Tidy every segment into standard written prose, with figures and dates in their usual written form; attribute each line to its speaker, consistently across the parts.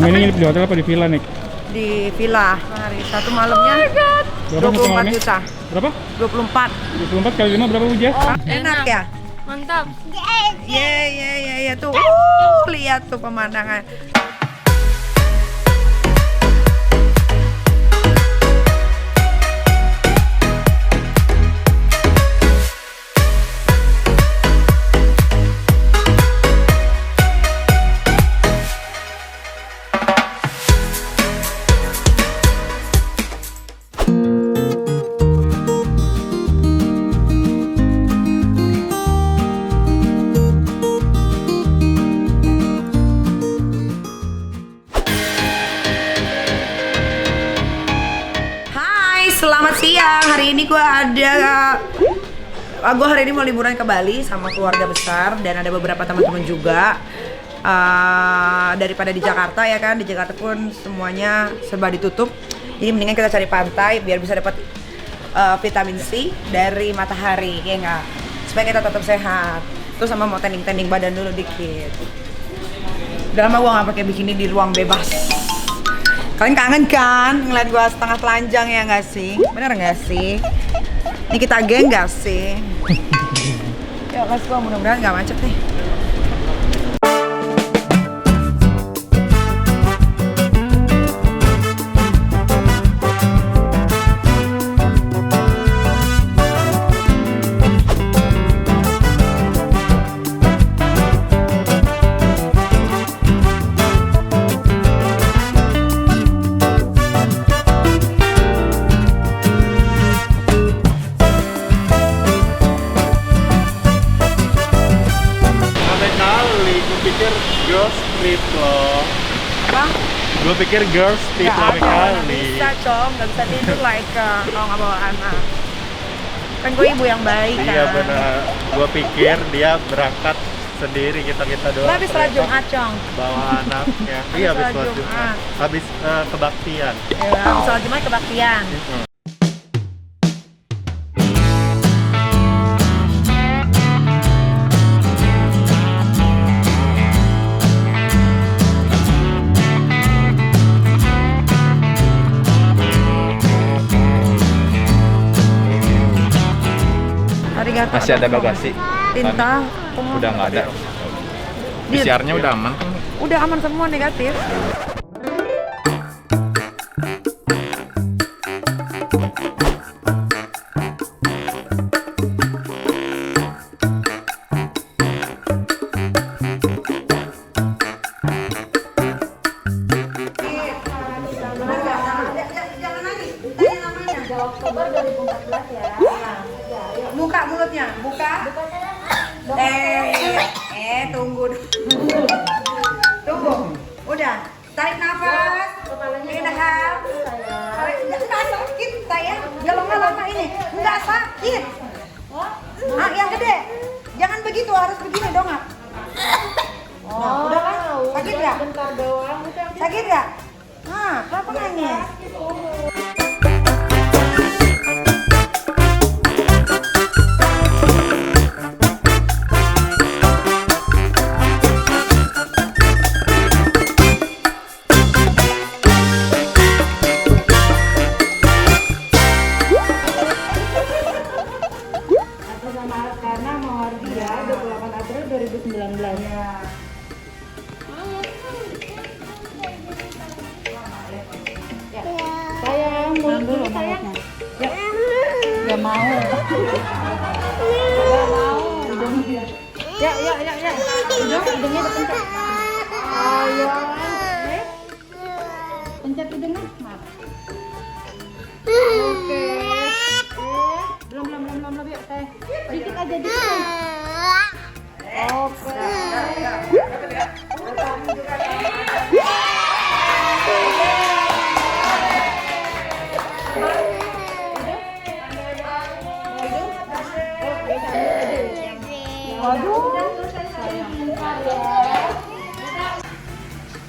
Speaker 1: Malam ini nginep di hotel apa di villa nih?
Speaker 2: Di villa. Hari satu malamnya
Speaker 1: Berapa satu
Speaker 2: 24
Speaker 1: malamnya?
Speaker 2: juta.
Speaker 1: Berapa?
Speaker 2: 24.
Speaker 1: 24 kali 5 berapa Uja?
Speaker 2: Enak ya?
Speaker 3: Mantap.
Speaker 2: Ye tuh. Lihat tuh pemandangan. Selamat siang, hari ini gue hari ini mau liburan ke Bali sama keluarga besar dan ada beberapa teman-teman juga. Daripada di Jakarta ya kan, di Jakarta pun semuanya serba ditutup. Jadi mendingan kita cari pantai biar bisa dapat vitamin C dari matahari, ya nggak? Supaya kita tetap sehat. Terus sama mau tanding badan dulu dikit. Udah lama gue nggak pakai bikini di ruang bebas. Kalian kangen kan ngeliat gue setengah telanjang ya nggak sih? Bener nggak sih? Ini kita geng nggak sih? Yuk let's go, mudah-mudahan nggak macet nih.
Speaker 4: Girls trip loh.
Speaker 2: Apa?
Speaker 4: Gue pikir girls trip
Speaker 2: Nggak
Speaker 4: kali.
Speaker 2: bisa cong, nggak bisa tidur kalau nggak bawa anak. Kan gue ibu yang baik kan.
Speaker 4: Iya benar. Gue pikir dia berangkat sendiri, kita doang.
Speaker 2: Lo habis sholat Jumat cong.
Speaker 4: Bawa anaknya. Iya habis
Speaker 2: sholat
Speaker 4: sholat Jumat. Habis kebaktian.
Speaker 2: Iya, habis sholat Jumat kebaktian.
Speaker 4: Masih ada bagasi.
Speaker 2: Tinta.
Speaker 4: Udah nggak ada. PCR-nya udah aman kan?
Speaker 2: Udah aman semua negatif.
Speaker 3: Oktober 2014 ya.
Speaker 2: Buka mulutnya, buka. Tunggu. Tunggu. Udah. Tarik nafas. Inhale. Enggak sakit, sayang. Ya lama-lama ini. Enggak sakit. Yang gede. Jangan begitu, harus begini dong. Nah, udah kan? Sakit enggak?
Speaker 3: Bentar doang.
Speaker 2: Sakit enggak? Nah, kenapa nangis?
Speaker 3: Karena Mawardi ya, 28 April 2019. Ya. Sayang, mulut dulu sayang. Ya. Gak mau. Gak mau. Ya. Hidungnya dipencet. Ayo. Pencet hidungnya. Oke. Belum ya sayang. Dikit aja dikit. Oke. Waduh.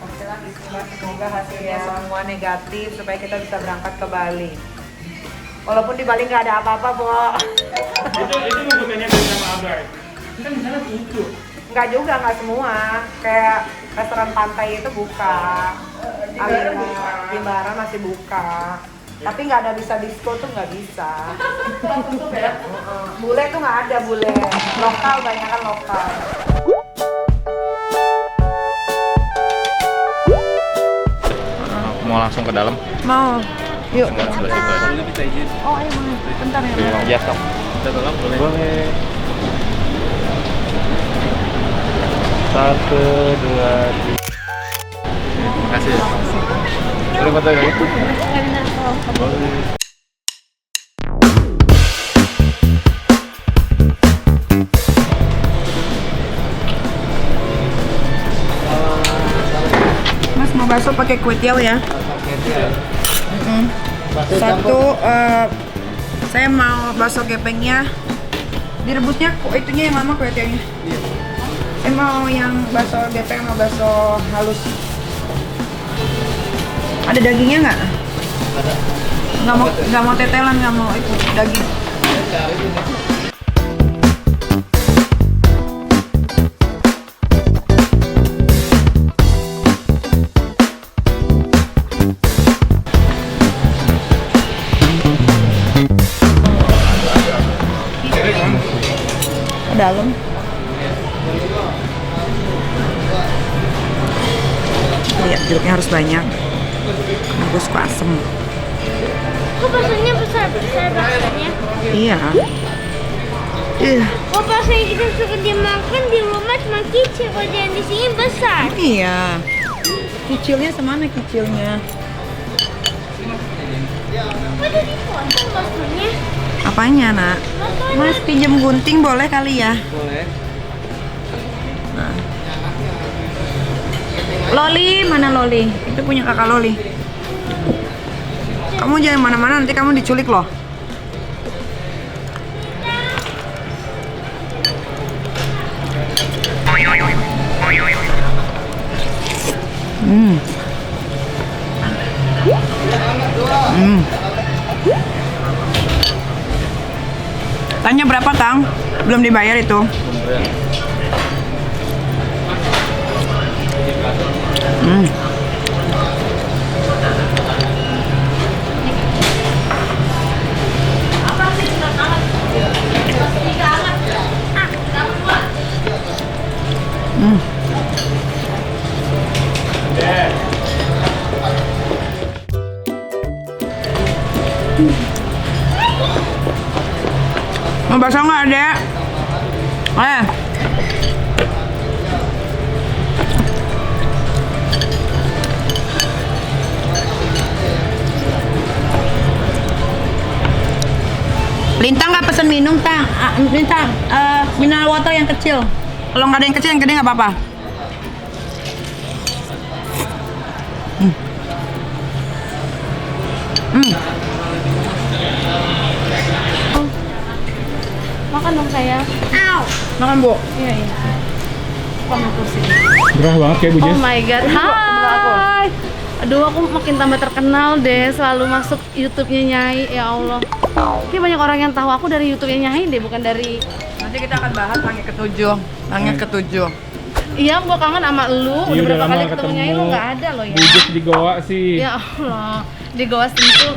Speaker 2: Oke lah, bismillah, semoga hasilnya semua negatif supaya kita bisa berangkat ke Bali. Walaupun di Bali nggak ada apa-apa, Bo.
Speaker 1: Itu bukannya dari sama Abrar. Kan di sana tutup.
Speaker 2: Nggak juga, nggak semua. Kayak restoran pantai itu buka. Jimbaran masih buka. Tapi nggak ada bisa disco tuh nggak bisa. Bule tuh nggak ada bule. Lokal, banyak kan lokal.
Speaker 4: Aku mau langsung ke dalam.
Speaker 2: Mau. Yuk.
Speaker 4: Sebelah situ aja.
Speaker 2: Oh, ayo mau. Bentar ya.
Speaker 4: Iya, Kak. Kita dalam boleh. Boleh. 1, 2, 3. Terima kasih ya. Boleh foto lagi? Boleh.
Speaker 2: Mas mau bakso pakai kue tiaw ya? Satu, saya mau bakso gepengnya. Direbusnya itunya yang lama kue tiawnya. Saya mau yang bakso gepeng sama bakso halus. Ada dagingnya nggak? Ada. Nggak mau tetelan, nggak mau itu daging. Ke dalam. Lihat jeruknya harus banyak. Karena gue suka asem.
Speaker 5: Kok baksonya besar-besar baksonya?
Speaker 2: Iya.
Speaker 5: Oh, bakso yang kita suka dimakan di rumah cuma kecil, kalau yang di sini besar.
Speaker 2: Iya. Kicilnya semana kicilnya?
Speaker 5: Kok udah dipotong baksonya?
Speaker 2: Apanya, Nak? Mas pinjam gunting boleh kali ya?
Speaker 4: Boleh.
Speaker 2: Nah. Loli, mana Loli? Itu punya kakak Loli. Kamu jangan mana-mana, nanti kamu diculik loh. Tanya berapa, Kang? Belum dibayar itu. Mau bakso nggak, Adek? Lintang nggak pesen minum, Tang? Lintang, mineral water yang kecil. Kalau nggak ada yang kecil, yang gede nggak apa-apa.
Speaker 3: Makan dong sayang.
Speaker 2: Makan, Bu.
Speaker 3: Iya, iya. Kamu kursi.
Speaker 1: Gerah banget kayak Bu
Speaker 3: Oh
Speaker 1: Jess.
Speaker 3: my god. Hai. Aduh, aku makin tambah terkenal deh, selalu masuk YouTube-nya Nyai. Ya Allah. Ini banyak orang yang tahu aku dari YouTube-nya Nyai deh, bukan dari.
Speaker 2: Nanti kita akan bahas langit ketujuh. Langit ketujuh.
Speaker 3: Iya, gua kangen sama lu.
Speaker 1: Iya,
Speaker 3: Udah berapa
Speaker 1: udah
Speaker 3: kali
Speaker 1: lama
Speaker 3: ketemu Nyai lu nggak ada loh ya.
Speaker 1: Bu Jess di Goa sih.
Speaker 3: Ya Allah. Di Goa Sentul,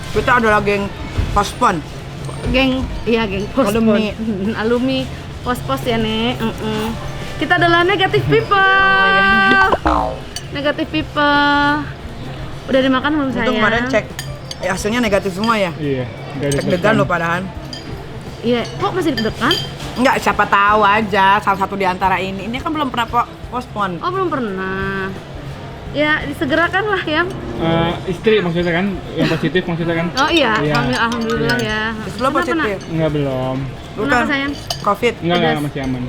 Speaker 2: Kita adalah geng pospon.
Speaker 3: Geng, iya geng pos
Speaker 2: Alumni.
Speaker 3: alumni pos-pos ya Nek. Kita adalah negatif people. Negatif people. Udah dimakan belum
Speaker 2: Untung
Speaker 3: sayang?
Speaker 2: kemarin cek hasilnya negatif semua ya.
Speaker 1: Iya, nggak ada
Speaker 2: Deg-degan lo padahal.
Speaker 3: Iya, kok masih deg-degan?
Speaker 2: Enggak, siapa tahu aja salah satu di antara ini. Ini kan belum pernah pospon.
Speaker 3: Oh, belum pernah. Ya, disegerakan lah ya.
Speaker 1: Istri maksudnya kan, yang positif maksudnya kan?
Speaker 3: Oh iya,
Speaker 1: Iya.
Speaker 3: alhamdulillah
Speaker 1: Iya.
Speaker 3: ya.
Speaker 2: Terus lo positif?
Speaker 1: Enggak, belum.
Speaker 2: Bukan.
Speaker 3: Kenapa sayang?
Speaker 2: Covid.
Speaker 1: Enggak, masih aman.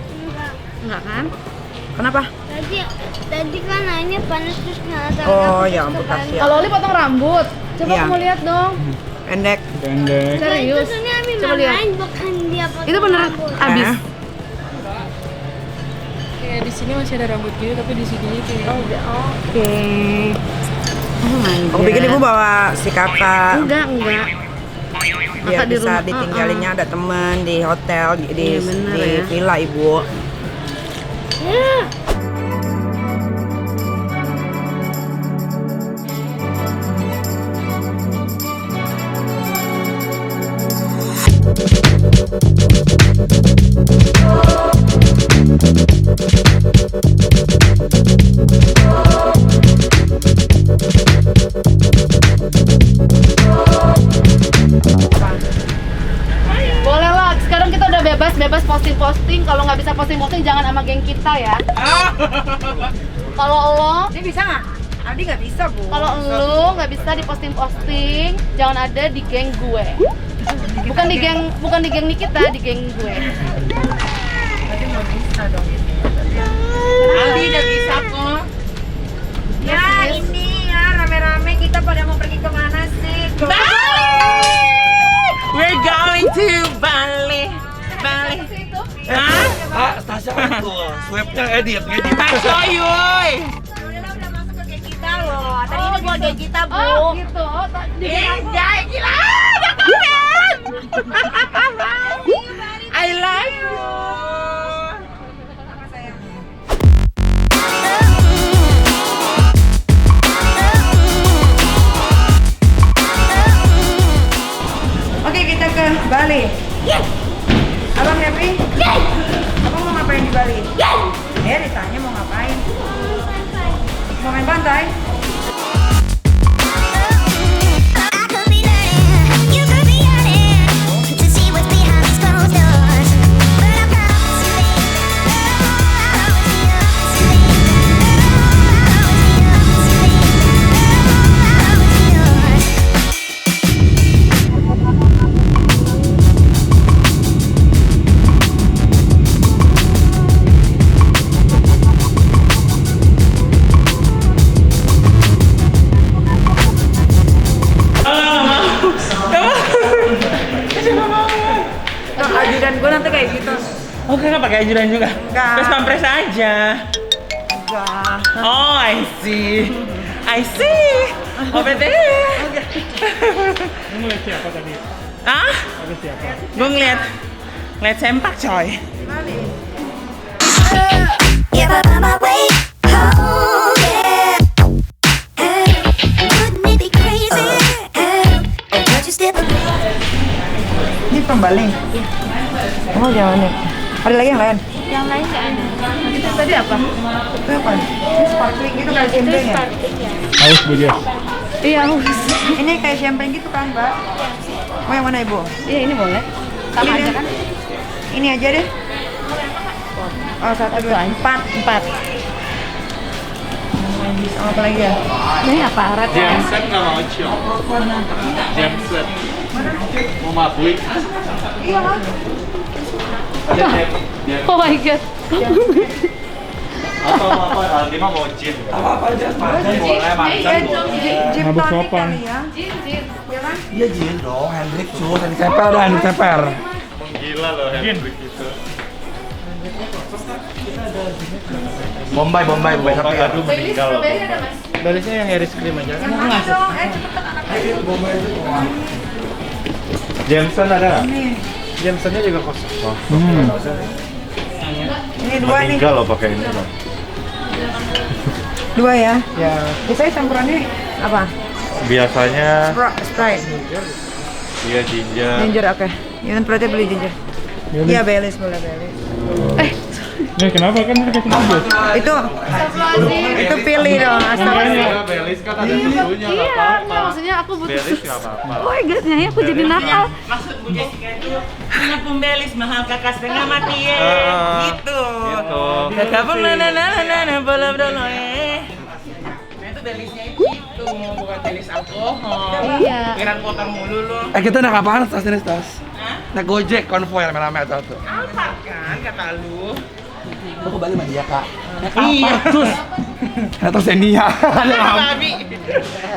Speaker 3: Enggak kan?
Speaker 2: Kenapa?
Speaker 5: Tadi kan nanya panas terus nyala
Speaker 2: Oh, ya ampun kasihan.
Speaker 3: Kalau Oli potong rambut. Coba
Speaker 2: Iya.
Speaker 3: kamu lihat dong.
Speaker 2: Pendek.
Speaker 1: Pendek.
Speaker 3: Serius.
Speaker 5: Itu soalnya Abi
Speaker 3: Coba lihat.
Speaker 5: marahin bukan dia potong
Speaker 3: Itu beneran
Speaker 5: rambut.
Speaker 3: abis.
Speaker 6: Kayak di sini masih ada rambut gini tapi di sininya kayak
Speaker 3: Oke. Oh my god.
Speaker 2: Aku pikir ibu bawa si kakak.
Speaker 3: Enggak.
Speaker 2: biar
Speaker 3: di
Speaker 2: bisa
Speaker 3: rumah,
Speaker 2: ditinggalinnya ada temen di hotel di
Speaker 3: Iya, bener
Speaker 2: di
Speaker 3: ya.
Speaker 2: villa ibu.
Speaker 3: Boleh lah, sekarang kita udah bebas posting-posting. Kalau nggak bisa posting-posting jangan sama geng kita ya. Kalau lo,
Speaker 2: Ini bisa nggak? Aldi nggak bisa bu.
Speaker 3: kalau lo nggak bisa diposting-posting, jangan ada di geng gue. Bukan di geng Nikita, di geng gue.
Speaker 2: Berarti nggak bisa dong.
Speaker 7: Aldi udah bisa kok.
Speaker 2: Ya ini ya rame-rame kita pada mau pergi kemana sih?
Speaker 7: We're going to Bali. Bali. Hah?
Speaker 8: Ah, Tasya kan tuh, swabnya edit.
Speaker 7: Pasoyoy.
Speaker 2: Udah masuk ke geng kita loh. Tadi ini buat geng kita bu.
Speaker 3: Oh gitu. Di geng aku.
Speaker 7: Guys, gila. Udah keren. I love you.
Speaker 2: Oke kita ke Bali. Abang happy? Abang mau ngapain di Bali? Ditanya mau ngapain? Mau main pantai?
Speaker 5: I could be learning, you could be yearning to see what's behind these closed doors. But I promise you,
Speaker 2: Ajudan gue nanti kayak gitu.
Speaker 7: Oh, kakak pakai ajudan juga?
Speaker 2: Enggak.
Speaker 7: Terus pampres aja.
Speaker 2: Enggak.
Speaker 7: Oh, I see. I see. Oh, bete.
Speaker 1: Kamu lihat siapa tadi?
Speaker 7: Ah?
Speaker 1: Ada siapa?
Speaker 7: Gue ngeliat sempak coy.
Speaker 5: yeah, but on my way home, yeah. Wouldn't it be crazy? Would you still
Speaker 2: Ini pembaling. Oh jangan nih. Ada lagi yang lain?
Speaker 5: yang lain nggak ada?
Speaker 3: Itu tadi apa?
Speaker 2: Itu apa? Ini sparkling gitu kayak champagne ya?
Speaker 1: Haus Bu Jess.
Speaker 3: Iya, haus.
Speaker 2: Ini kayak champagne gitu kan mbak? Mau yang mana ibu?
Speaker 3: Iya, ini boleh. Sama
Speaker 2: Ini
Speaker 3: aja
Speaker 2: deh.
Speaker 3: kan?
Speaker 2: Ini aja deh. Oh 1, 2, 4. Sama apa lagi ya?
Speaker 3: Ini apa? Red wine.
Speaker 4: Jameson nggak mau cium. Jameson. Mau mabuk.
Speaker 3: Oh my god.
Speaker 4: Atau apa? Aldi mah mau gin.
Speaker 8: Apa aja, makan boleh, makan boleh.
Speaker 2: Gin
Speaker 1: Mabuk
Speaker 2: tonic
Speaker 1: sopan.
Speaker 2: kali ya?
Speaker 3: Jin.
Speaker 8: Iya Jin dong, Hendrik cus, Hendrik ceper dah, Hendrik ceper.
Speaker 4: Gila loh Hendrik itu.
Speaker 8: Bombay
Speaker 4: Bapak
Speaker 8: sapi.
Speaker 4: aduh meninggal loh.
Speaker 3: Strawberry ada mas?
Speaker 7: Balisnya yang Harris Cream aja.
Speaker 2: Yang mana dong? Cepetan anak.
Speaker 4: Jameson ada nggak?
Speaker 2: Nih.
Speaker 7: Jamesonnya juga kosong.
Speaker 2: Ini 2 nih.
Speaker 4: Meninggal loh pakai ini loh.
Speaker 2: 2 ya?
Speaker 7: Ya.
Speaker 2: Biasanya campurannya apa?
Speaker 4: Biasanya
Speaker 2: Sprite.
Speaker 4: dia ginger.
Speaker 2: Ginger oke. Yang berarti beli ginger. Iya Baileys boleh Baileys.
Speaker 1: Ya kenapa kan udah kasih jus?
Speaker 2: Itu pilih dong asal.
Speaker 4: Ya, Baileys kan ada susunya nggak
Speaker 3: Iya,
Speaker 4: apa-apa.
Speaker 3: enggak, maksudnya aku butuh
Speaker 4: Baileys
Speaker 3: susu.
Speaker 4: nggak apa-apa.
Speaker 3: Oh my god, Nyai, aku jadi nakal.
Speaker 7: Maksud Bu Jessica itu punya pembelis mahal kakak setengah mati ya. Gitu.
Speaker 4: Gitu.
Speaker 7: Kakak pun na belum dulu Nah itu belisnya itu bukan belis alkohol.
Speaker 3: Iya.
Speaker 7: Pikiran kotor mulu lu.
Speaker 8: Kita naik apaan tas ini tas? Naik Gojek konvoy rame-rame atau
Speaker 7: Alphard kan kata lu.
Speaker 8: Lu ke Bali sama dia kak?
Speaker 7: Iya terus.
Speaker 8: Atau Xenia.
Speaker 7: Babi.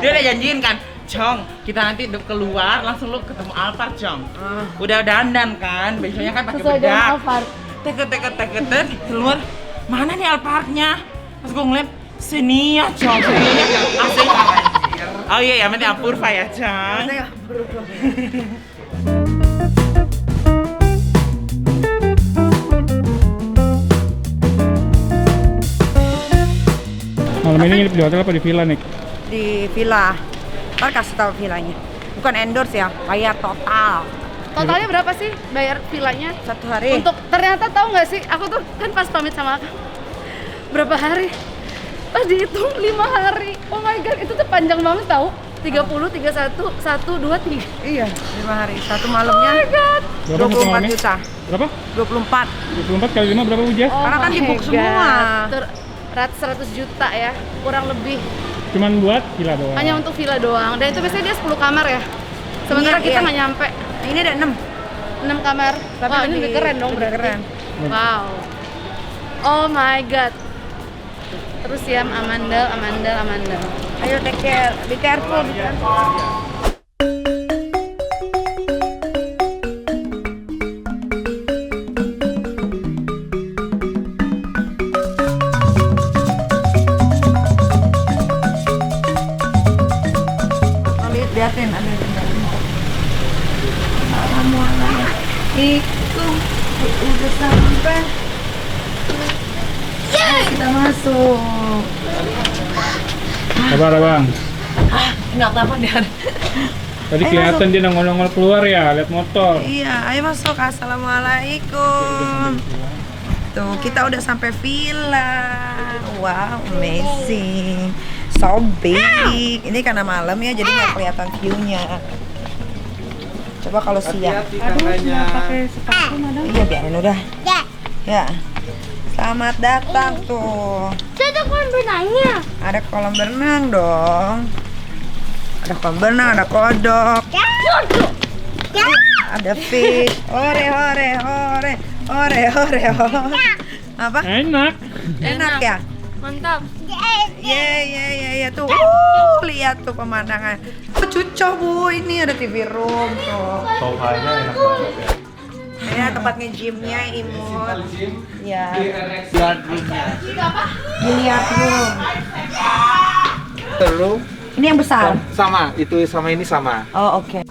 Speaker 7: Dia udah janjiin kan. Cong, kita nanti keluar langsung lu ketemu Alphard, Cong. Udah dandan kan, biasanya kan pakai
Speaker 3: Sesuai dengan
Speaker 7: bedak.
Speaker 3: Alphard.
Speaker 7: Teket keluar. Mana nih Alphardnya? Pas gue ngeliat Xenia, Cong. Xenia asli kan. Oh iya, yang penting Apurva ya, Cang.
Speaker 2: Saya
Speaker 1: Malam ini nginep di hotel apa di villa nih?
Speaker 2: di villa. Ntar kasih tahu villanya. Bukan endorse ya, bayar total.
Speaker 3: Totalnya berapa sih bayar villanya?
Speaker 2: 1 hari.
Speaker 3: Untuk ternyata tahu nggak sih, aku tuh kan pas pamit sama Akang berapa hari? Pas dihitung 5 hari. Oh my god, itu tuh panjang banget tahu. 30, 31, 1, 2, 3.
Speaker 2: Iya, 5 hari. Satu
Speaker 3: Oh
Speaker 2: malamnya
Speaker 3: my god.
Speaker 1: Berapa satu
Speaker 2: 24
Speaker 1: malamnya?
Speaker 2: juta.
Speaker 1: Berapa?
Speaker 2: 24.
Speaker 1: 24 kali 5 berapa Ujas?
Speaker 3: Oh
Speaker 2: Karena kan
Speaker 3: my
Speaker 2: di-book
Speaker 3: God.
Speaker 2: semua.
Speaker 3: Tur- 100 juta ya, kurang lebih.
Speaker 1: Cuman buat villa doang.
Speaker 3: Hanya untuk villa doang. Dan itu biasanya dia 10 kamar ya. Sementara
Speaker 2: Iya,
Speaker 3: kita
Speaker 2: iya.
Speaker 3: nggak nyampe
Speaker 2: Ini ada 6.
Speaker 3: 6 kamar.
Speaker 2: Tapi
Speaker 3: Wah, ini lebih keren dong
Speaker 2: lebih
Speaker 3: berarti.
Speaker 2: keren.
Speaker 3: Wow. Oh my god. Terus ya Amandel.
Speaker 2: Ayo take care. Be careful. Be careful. Liatin ada Assalamualaikum. Udah sampai. Kita masuk.
Speaker 1: Kabar Bang.
Speaker 2: Nggak apa-apa deh.
Speaker 1: Tadi
Speaker 2: Ayo
Speaker 1: kelihatan dia nongol-nongol keluar ya, lihat motor.
Speaker 2: Iya, ayo masuk. Assalamualaikum. Tuh, kita udah sampai villa. Wow, amazing. So big. Ini karena malam ya, jadi nggak kelihatan view-nya. Coba kalau siang.
Speaker 8: pakai
Speaker 2: Iya, biarin udah. Ya. Selamat datang tuh.
Speaker 5: Ada kolam berenangnya.
Speaker 2: Ada kolam berenang dong. Ada kolam berenang, ada kodok. Ada fish. Ore. Apa?
Speaker 1: Enak.
Speaker 2: Enak ya?
Speaker 3: Mantap.
Speaker 2: Iya tuh. Lihat tuh pemandangan. Oh, cucok Bu, ini ada TV room tuh.
Speaker 4: Sofanya enak banget ya.
Speaker 2: Ya, tempat nge-gymnya Imut. Ya.
Speaker 8: Blood roomnya.
Speaker 2: Biliar room.
Speaker 8: Terus
Speaker 2: Ini yang besar.
Speaker 8: sama, itu sama ini sama.
Speaker 2: Oh, oke.